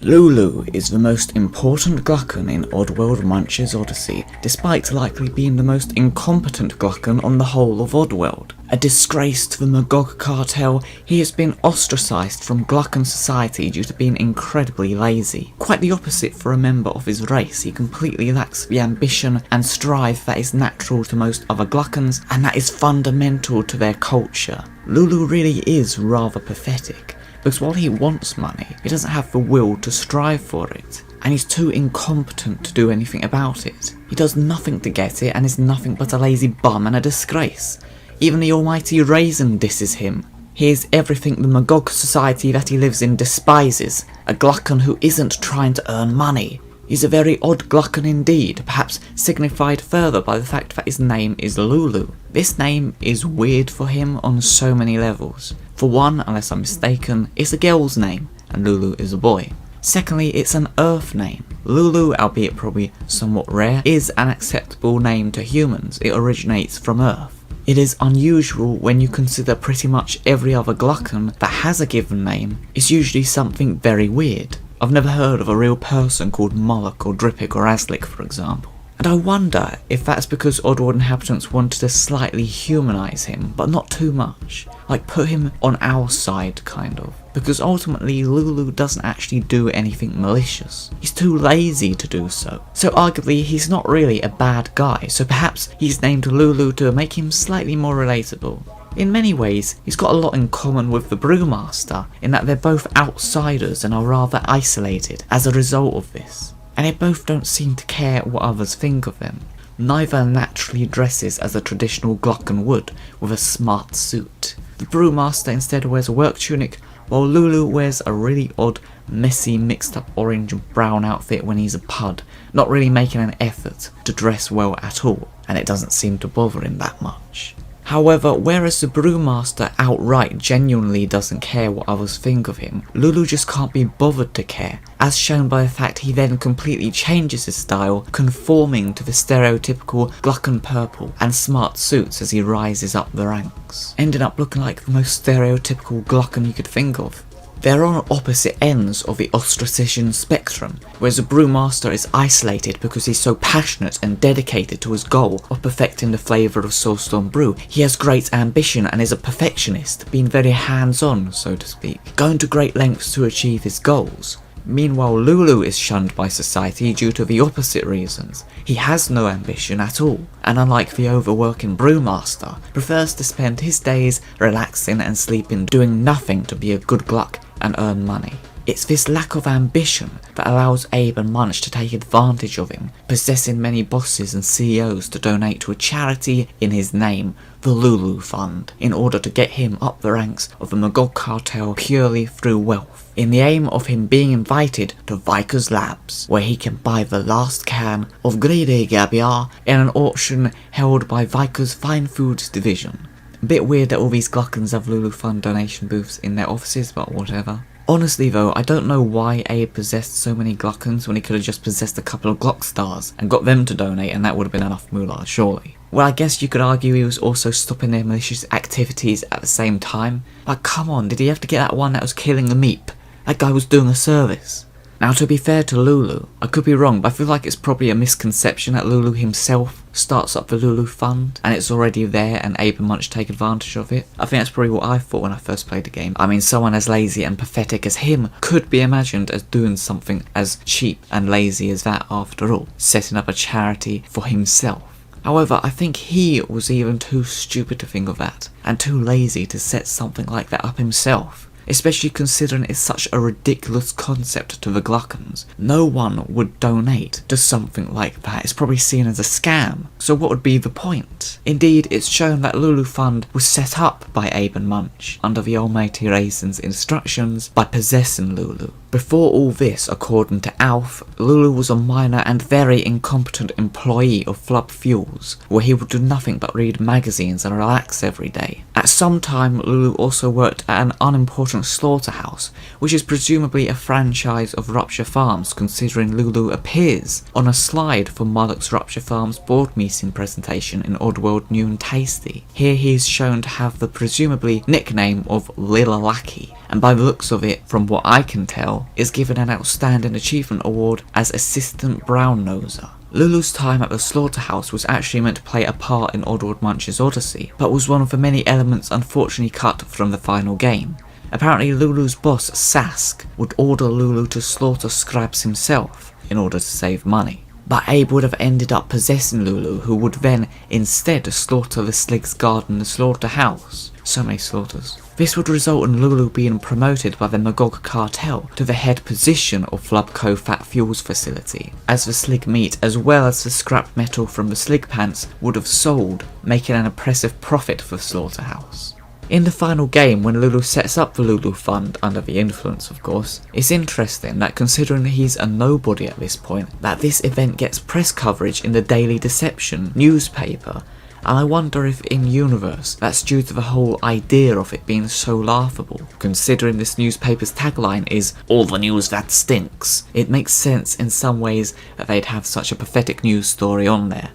Lulu is the most important Glukkon in Oddworld Munch's Oddysee, despite likely being the most incompetent Glukkon on the whole of Oddworld. A disgrace to the Magog cartel, he has been ostracised from Glukkon society due to being incredibly lazy. Quite the opposite for a member of his race, he completely lacks the ambition and strive that is natural to most other Glukkons, and that is fundamental to their culture. Lulu really is rather pathetic, because while he wants money, he doesn't have the will to strive for it, and he's too incompetent to do anything about it. He does nothing to get it and is nothing but a lazy bum and a disgrace. Even the almighty Raisin disses him. He is everything the Magog society that he lives in despises, a Glukkon who isn't trying to earn money. He's a very odd Glukkon indeed, perhaps signified further by the fact that his name is Lulu. This name is weird for him on so many levels. For one, unless I'm mistaken, it's a girl's name, and Lulu is a boy. Secondly, it's an Earth name. Lulu, albeit probably somewhat rare, is an acceptable name to humans. It originates from Earth. It is unusual when you consider pretty much every other Glukkon that has a given name is usually something very weird. I've never heard of a real person called Moloch or Drippik or Aslik, for example. And I wonder if that's because Oddworld Inhabitants wanted to slightly humanise him, but not too much. Like put him on our side, kind of. Because ultimately Lulu doesn't actually do anything malicious. He's too lazy to do so. So arguably he's not really a bad guy, so perhaps he's named Lulu to make him slightly more relatable. In many ways, he's got a lot in common with the Brewmaster, in that they're both outsiders and are rather isolated as a result of this. And they both don't seem to care what others think of them. Neither naturally dresses as a traditional Glukkon would, with a smart suit. The Brewmaster instead wears a work tunic, while Lulu wears a really odd, messy, mixed up orange and brown outfit when he's a pud, not really making an effort to dress well at all, and it doesn't seem to bother him that much. However, whereas the Brewmaster outright genuinely doesn't care what others think of him, Lulu just can't be bothered to care, as shown by the fact he then completely changes his style, conforming to the stereotypical Glukkon purple and smart suits as he rises up the ranks, ending up looking like the most stereotypical Glukkon you could think of. They're on opposite ends of the ostracism spectrum, whereas the Brewmaster is isolated because he's so passionate and dedicated to his goal of perfecting the flavour of Soulstorm brew. He has great ambition and is a perfectionist, being very hands-on, so to speak, going to great lengths to achieve his goals. Meanwhile, Lulu is shunned by society due to the opposite reasons. He has no ambition at all, and unlike the overworking Brewmaster, prefers to spend his days relaxing and sleeping, doing nothing to be a good Gluck and earn money. It's this lack of ambition that allows Abe and Munch to take advantage of him, possessing many bosses and CEOs to donate to a charity in his name, the Lulu Fund, in order to get him up the ranks of the Magog cartel purely through wealth, in the aim of him being invited to Viker's Labs, where he can buy the last can of Greedy Gabiar in an auction held by Viker's Fine Foods division. A bit weird that all these Glukkons have Lulu Fund donation booths in their offices, but whatever. Honestly though, I don't know why Abe possessed so many Glukkons when he could have just possessed a couple of Glockstars and got them to donate, and that would have been enough moolah, surely. Well, I guess you could argue he was also stopping their malicious activities at the same time. But come on, did he have to get that one that was killing the meep? That guy was doing a service. Now, to be fair to Lulu, I could be wrong, but I feel like it's probably a misconception that Lulu himself starts up the Lulu Fund, and it's already there and Abe and Munch take advantage of it. I think that's probably what I thought when I first played the game. I mean, someone as lazy and pathetic as him could be imagined as doing something as cheap and lazy as that after all, setting up a charity for himself. However, I think he was even too stupid to think of that, and too lazy to set something like that up himself. Especially considering it's such a ridiculous concept to the Glukkons. No one would donate to something like that. It's probably seen as a scam. So what would be the point? Indeed, it's shown that Lulu Fund was set up by Abe and Munch, under the almighty Raisin's instructions, by possessing Lulu. Before all this, according to Alf, Lulu was a minor and very incompetent employee of Flub Fuels, where he would do nothing but read magazines and relax every day. At some time, Lulu also worked at an unimportant slaughterhouse, which is presumably a franchise of Rupture Farms, considering Lulu appears on a slide for Moloch's Rupture Farms board meeting presentation in Oddworld New and Tasty. Here he is shown to have the presumably nickname of Lil Lackey, and by the looks of it, from what I can tell, Glukkon is given an Outstanding Achievement Award as Assistant Brown Noser. Lulu's time at the slaughterhouse was actually meant to play a part in Oddworld Munch's Oddysee, but was one of the many elements unfortunately cut from the final game. Apparently Lulu's boss, Sask, would order Lulu to slaughter Scraps himself in order to save money. But Abe would have ended up possessing Lulu, who would then instead slaughter the Slig's guard in the slaughterhouse. So many slaughters. This would result in Lulu being promoted by the Magog cartel to the head position of Flubco Fat Fuels facility, as the Slig meat as well as the scrap metal from the Slig pants would have sold, making an impressive profit for the slaughterhouse. In the final game, when Lulu sets up the Lulu Fund, under the influence of course, it's interesting that considering he's a nobody at this point, that this event gets press coverage in the Daily Deception newspaper, and I wonder if in-universe that's due to the whole idea of it being so laughable. Considering this newspaper's tagline is, "All the news that stinks," it makes sense in some ways that they'd have such a pathetic news story on there.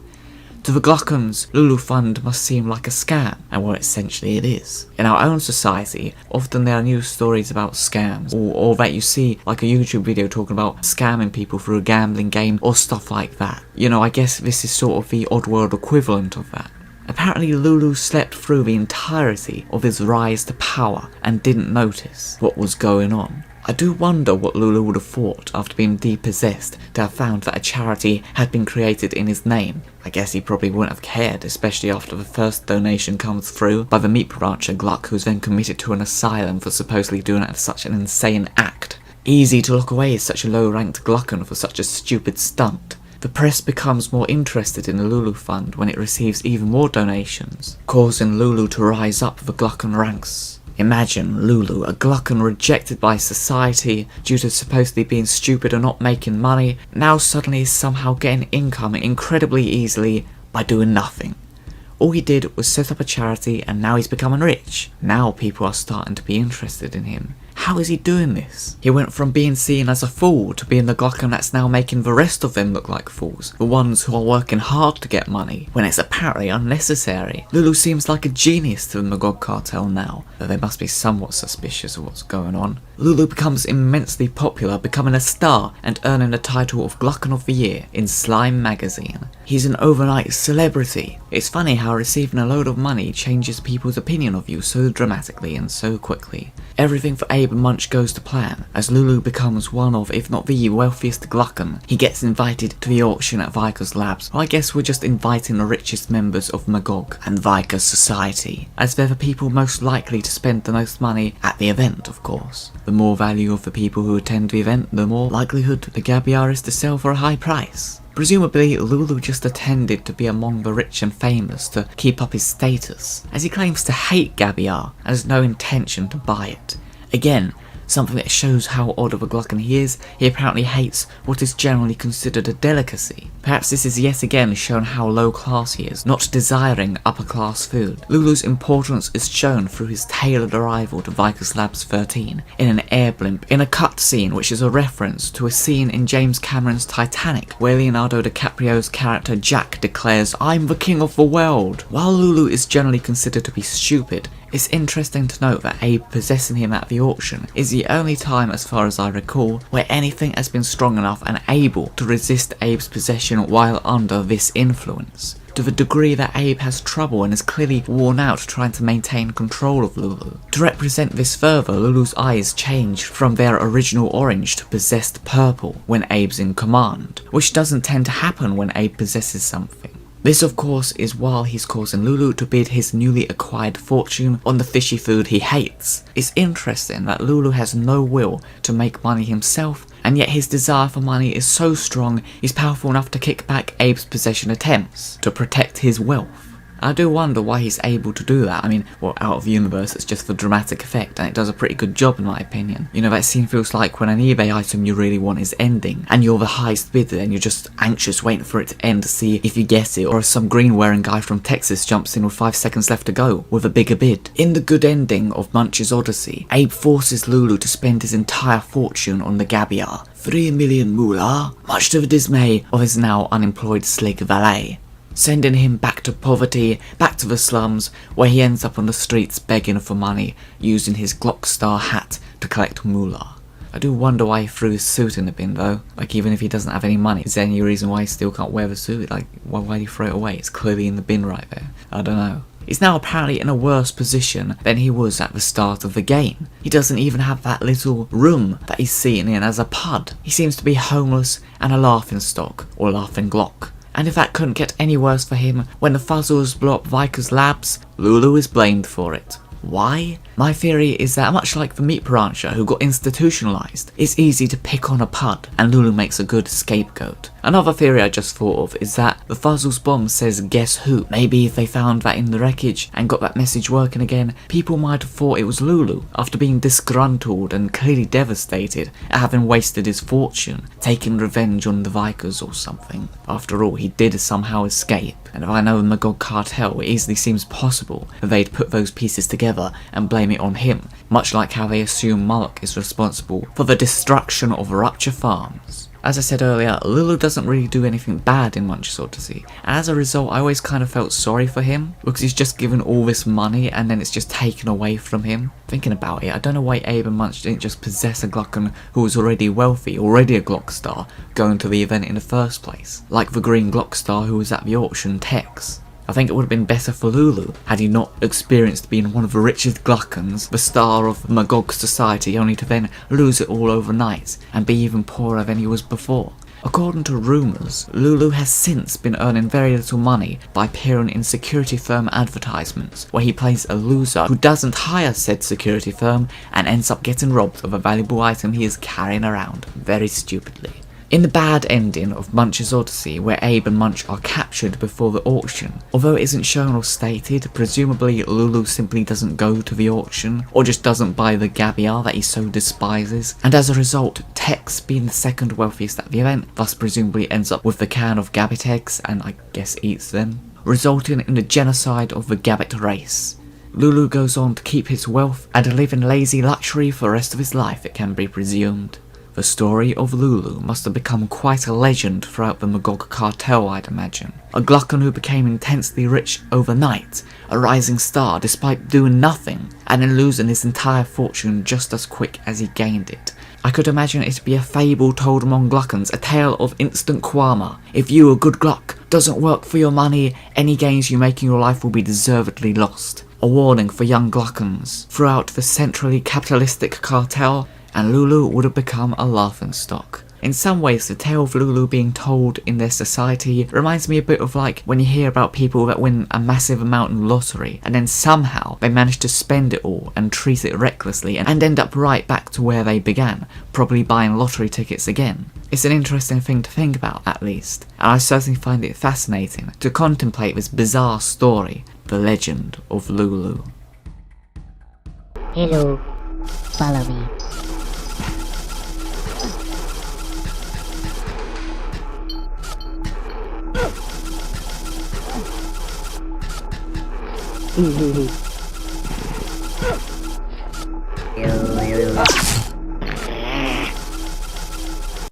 To the Glukkons, Lulu Fund must seem like a scam, and well, essentially it is. In our own society, often there are news stories about scams, or that you see like a YouTube video talking about scamming people through a gambling game, or stuff like that. You know, I guess this is sort of the Oddworld equivalent of that. Apparently Lulu slept through the entirety of his rise to power and didn't notice what was going on. I do wonder what Lulu would have thought after being depossessed to have found that a charity had been created in his name. I guess he probably wouldn't have cared, especially after the first donation comes through by the meat rancher Gluck, who's then committed to an asylum for supposedly doing such an insane act. Easy to look away such a low-ranked Glukkon for such a stupid stunt. The press becomes more interested in the Lulu Fund when it receives even more donations, causing Lulu to rise up the Glukkon ranks. Imagine Lulu, a Glukkon rejected by society due to supposedly being stupid or not making money, now suddenly is somehow getting income incredibly easily by doing nothing. All he did was set up a charity and now he's becoming rich. Now people are starting to be interested in him. How is he doing this? He went from being seen as a fool to being the Glukkon that's now making the rest of them look like fools, the ones who are working hard to get money, when it's apparently unnecessary. Lulu seems like a genius to the Magog cartel now, though they must be somewhat suspicious of what's going on. Lulu becomes immensely popular, becoming a star and earning the title of Glukkon of the Year in Slime magazine. He's an overnight celebrity. It's funny how receiving a load of money changes people's opinion of you so dramatically and so quickly. Everything for Abe and Munch goes to plan, as Lulu becomes one of, if not the wealthiest Glukkon. He gets invited to the auction at Viker's Labs, or I guess we're just inviting the richest members of Magog and Viker's society, as they're the people most likely to spend the most money at the event, of course. The more value of the people who attend the event, the more likelihood the Gabiar is to sell for a high price. Presumably, Lulu just attended to be among the rich and famous to keep up his status, as he claims to hate Gabiar and has no intention to buy it. Again, something that shows how odd of a Glukkon he is. He apparently hates what is generally considered a delicacy. Perhaps this is yet again shown how low class he is, not desiring upper class food. Lulu's importance is shown through his tailored arrival to Viker's Labs 13 in an air blimp, in a cutscene which is a reference to a scene in James Cameron's Titanic, where Leonardo DiCaprio's character Jack declares, "I'm the king of the world." While Lulu is generally considered to be stupid, it's interesting to note that Abe possessing him at the auction is the only time, as far as I recall, where anything has been strong enough and able to resist Abe's possession while under this influence, to the degree that Abe has trouble and is clearly worn out trying to maintain control of Lulu. To represent this further, Lulu's eyes change from their original orange to possessed purple when Abe's in command, which doesn't tend to happen when Abe possesses something. This of course is while he's causing Lulu to bid his newly acquired fortune on the fishy food he hates. It's interesting that Lulu has no will to make money himself, and yet his desire for money is so strong he's powerful enough to kick back Abe's possession attempts to protect his wealth. I do wonder why he's able to do that. I mean, well, out of the universe, it's just for dramatic effect, and it does a pretty good job in my opinion. You know, that scene feels like when an eBay item you really want is ending, and you're the highest bidder, and you're just anxious waiting for it to end to see if you get it, or if some green-wearing guy from Texas jumps in with 5 seconds left to go, with a bigger bid. In the good ending of Munch's Oddysee, Abe forces Lulu to spend his entire fortune on the Gabiar, 3 million moolah, much to the dismay of his now unemployed Slig valet, sending him back to poverty, back to the slums, where he ends up on the streets begging for money, using his Glockstar hat to collect moolah. I do wonder why he threw his suit in the bin though. Like, even if he doesn't have any money, is there any reason why he still can't wear the suit? Like, why did he throw it away? It's clearly in the bin right there. I don't know. He's now apparently in a worse position than he was at the start of the game. He doesn't even have that little room that he's sitting in as a pud. He seems to be homeless and a laughingstock, or laughing glock. And if that couldn't get any worse for him, when the Fuzzles blow up Viker's labs, Lulu is blamed for it. Why? My theory is that much like the meat rancher who got institutionalized, it's easy to pick on a pud, and Lulu makes a good scapegoat. Another theory I just thought of is that the Fuzzles bomb says guess who. Maybe if they found that in the wreckage and got that message working again, people might have thought it was Lulu, after being disgruntled and clearly devastated at having wasted his fortune, taking revenge on the Vikers or something. After all, he did somehow escape, and if I know the Magog cartel, it easily seems possible that they'd put those pieces together and blame it on him, much like how they assume Moloch is responsible for the destruction of Rupture Farms. As I said earlier, Lulu doesn't really do anything bad in Munch's Oddysee, and as a result I always kind of felt sorry for him, because he's just given all this money and then it's just taken away from him. Thinking about it, I don't know why Abe and Munch didn't just possess a Glukkon who was already wealthy, already a Glock star, going to the event in the first place, like the green Glock star who was at the auction, Tex. I think it would have been better for Lulu had he not experienced being one of the richest Glukkons, the star of Magog society, only to then lose it all overnight and be even poorer than he was before. According to rumours, Lulu has since been earning very little money by appearing in security firm advertisements, where he plays a loser who doesn't hire said security firm and ends up getting robbed of a valuable item he is carrying around, very stupidly. In the bad ending of Munch's Oddysee, where Abe and Munch are captured before the auction, although it isn't shown or stated, presumably Lulu simply doesn't go to the auction, or just doesn't buy the gabiar that he so despises, and as a result, Tex, being the second wealthiest at the event, thus presumably ends up with the can of gabbit eggs, and I guess eats them, resulting in the genocide of the gabbit race. Lulu goes on to keep his wealth and live in lazy luxury for the rest of his life, it can be presumed. The story of Lulu must have become quite a legend throughout the Magog cartel, I'd imagine. A Glukkon who became intensely rich overnight, a rising star despite doing nothing, and then losing his entire fortune just as quick as he gained it. I could imagine it to be a fable told among Glukkons, a tale of instant karma. If you, a good Gluck, doesn't work for your money, any gains you make in your life will be deservedly lost. A warning for young Glukkons throughout the centrally capitalistic cartel, and Lulu would have become a laughingstock. In some ways, the tale of Lulu being told in their society reminds me a bit of like when you hear about people that win a massive amount in lottery and then somehow they manage to spend it all and treat it recklessly and end up right back to where they began, probably buying lottery tickets again. It's an interesting thing to think about, at least, and I certainly find it fascinating to contemplate this bizarre story, the Legend of Lulu. Hello, follow me.